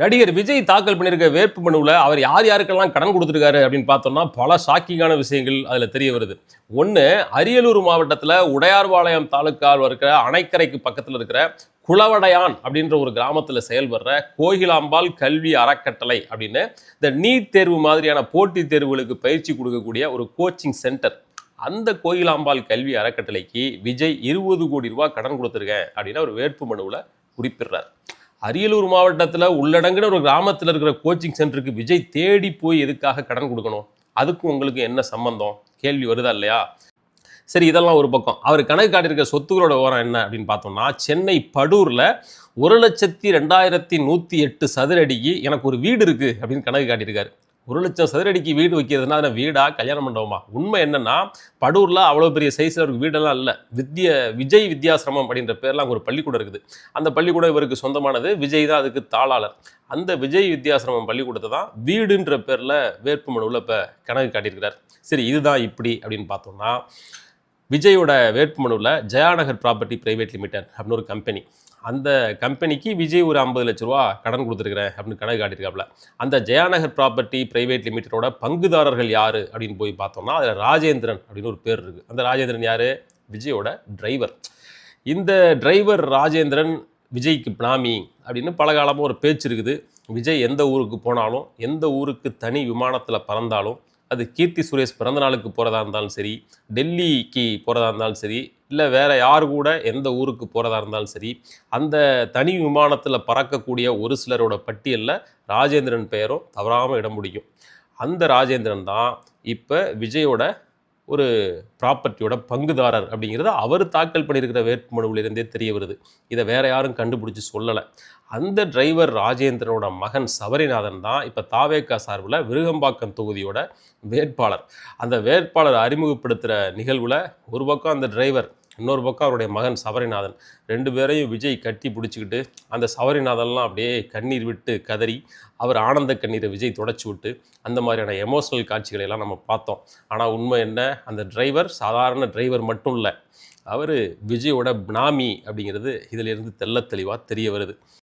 நடிகர் விஜய் தாக்கல் பண்ணியிருக்க வேட்பு மனுவில் அவர் யார் யாருக்கெல்லாம் கடன் கொடுத்துருக்காரு அப்படின்னு பார்த்தோம்னா பல ஷாக்கிங்கான விஷயங்கள் அதில் தெரிய வருது. ஒன்று, அரியலூர் மாவட்டத்தில் உடையார்பாளையம் தாலுக்காவில் இருக்கிற அணைக்கரைக்கு பக்கத்தில் இருக்கிற குளவடையான் அப்படின்ற ஒரு கிராமத்தில் செயல்படுற கோகிலாம்பாள் கல்வி அறக்கட்டளை அப்படின்னு இந்த நீட் தேர்வு மாதிரியான போட்டித் தேர்வுகளுக்கு பயிற்சி கொடுக்கக்கூடிய ஒரு கோச்சிங் சென்டர். அந்த கோகிலாம்பாள் கல்வி அறக்கட்டளைக்கு விஜய் 20 கோடி ரூபாய் கடன் கொடுத்துருக்கேன் அப்படின்னு ஒரு வேட்பு மனுவில் குறிப்பிடுறார். அரியலூர் மாவட்டத்தில் உள்ளடங்கின ஒரு கிராமத்தில் இருக்கிற கோச்சிங் சென்டருக்கு விஜய் தேடி போய் எதுக்காக கடன் கொடுக்கணும்? அதுக்கும் உங்களுக்கு என்ன சம்பந்தம்? கேள்வி வருதா இல்லையா? சரி, இதெல்லாம் ஒரு பக்கம். அவர் கணக்கு காட்டியிருக்க சொத்துக்களோட விவரம் என்ன அப்படின்னு பார்த்தோம்னா, சென்னை படூரில் 1,02,108 சதுர அடிக்கு எனக்கு ஒரு வீடு இருக்குது அப்படின்னு கணக்கு காட்டியிருக்காரு. 1,00,000 சதுர அடிக்கு வீடு வைக்கிறதுனா அதை வீடா, கல்யாண மண்டபமா? உண்மை என்னன்னா, படூரில் அவ்வளோ பெரிய சைஸில் அவருக்கு வீடெல்லாம் இல்லை. விஜய் வித்யாசிரமம் அப்படின்ற பேரில் அங்கே ஒரு பள்ளிக்கூடம் இருக்குது. அந்த பள்ளிக்கூடம் இவருக்கு சொந்தமானது. விஜய் தான் அதுக்கு தாளாளர். அந்த விஜய் வித்யாசிரமம் பள்ளிக்கூடத்தை தான் வீடுன்ற பேரில் வேட்பு மனுவில் இப்போ கணக்கு காட்டியிருக்கிறார். சரி, இதுதான் இப்படி அப்படின்னு பார்த்தோம்னா, விஜயோட வேட்புமனுவில் ஜெயாநகர் ப்ராப்பர்ட்டி பிரைவேட் லிமிடெட் அப்படின்னு ஒரு கம்பெனி. அந்த கம்பெனிக்கு விஜய் ஒரு 50 லட்ச ரூபா கடன் கொடுத்துருக்குறேன் அப்படின்னு கணக்கு காட்டியிருக்காப்புல. அந்த ஜெயாநகர் ப்ராப்பர்ட்டி பிரைவேட் லிமிடெடோட பங்குதாரர்கள் யார் அப்படின்னு போய் பார்த்தோம்னா, அதில் ராஜேந்திரன் அப்படின்னு ஒரு பேர் இருக்குது. அந்த ராஜேந்திரன் யார்? விஜயோட டிரைவர். இந்த டிரைவர் ராஜேந்திரன் விஜய்க்கு பினாமி அப்படின்னு பல காலமாக ஒரு பேச்சு இருக்குது. விஜய் எந்த ஊருக்கு போனாலும், எந்த ஊருக்கு தனி விமானத்தில் பறந்தாலும், அது கீர்த்தி சுரேஷ் பிறந்த நாளுக்கு போகிறதா இருந்தாலும் சரி, டெல்லிக்கு போகிறதா இருந்தாலும் சரி, இல்லை வேறு யார் கூட எந்த ஊருக்கு போகிறதா இருந்தாலும் சரி, அந்த தனி விமானத்தில் பறக்கக்கூடிய ஒரு சிலரோட பட்டியலில் ராஜேந்திரன் பெயரும் தவறாமல் இடம் பிடிக்கும். அந்த ராஜேந்திரன் தான் இப்போ விஜயோட ஒரு ப்ராப்பர்ட்டியோட பங்குதாரர் அப்படிங்கிறது அவர் தாக்கல் பண்ணியிருக்கிற வேட்புமனுவிலிருந்தே தெரிய வருது. இதை வேற யாரும் கண்டுபிடிச்சி சொல்லலை. அந்த டிரைவர் ராஜேந்திரனோட மகன் சபரிநாதன் தான் இப்போ தாவேகா சார்பில் விருகம்பாக்கம் தொகுதியோட வேட்பாளர். அந்த வேட்பாளர் அறிமுகப்படுத்துகிற நிகழ்வில் ஒரு பக்கம் அந்த டிரைவர், இன்னொரு பக்கம் அவருடைய மகன் சபரிநாதன், 2 பேரையும் விஜய் கட்டி பிடிச்சிக்கிட்டு அந்த சபரிநாதன்லாம் அப்படியே கண்ணீர் விட்டு கதறி, அவர் ஆனந்த கண்ணீரை விஜய் தொடச்சி விட்டு, அந்த மாதிரியான எமோஷனல் காட்சிகளை எல்லாம் நம்ம பார்த்தோம். ஆனால் உண்மை என்ன? அந்த டிரைவர் சாதாரண டிரைவர் மட்டும் இல்லை, அவர் விஜயோட பினாமி அப்படிங்கிறது இதிலிருந்து தெள்ளத் தெளிவாக தெரிய வருது.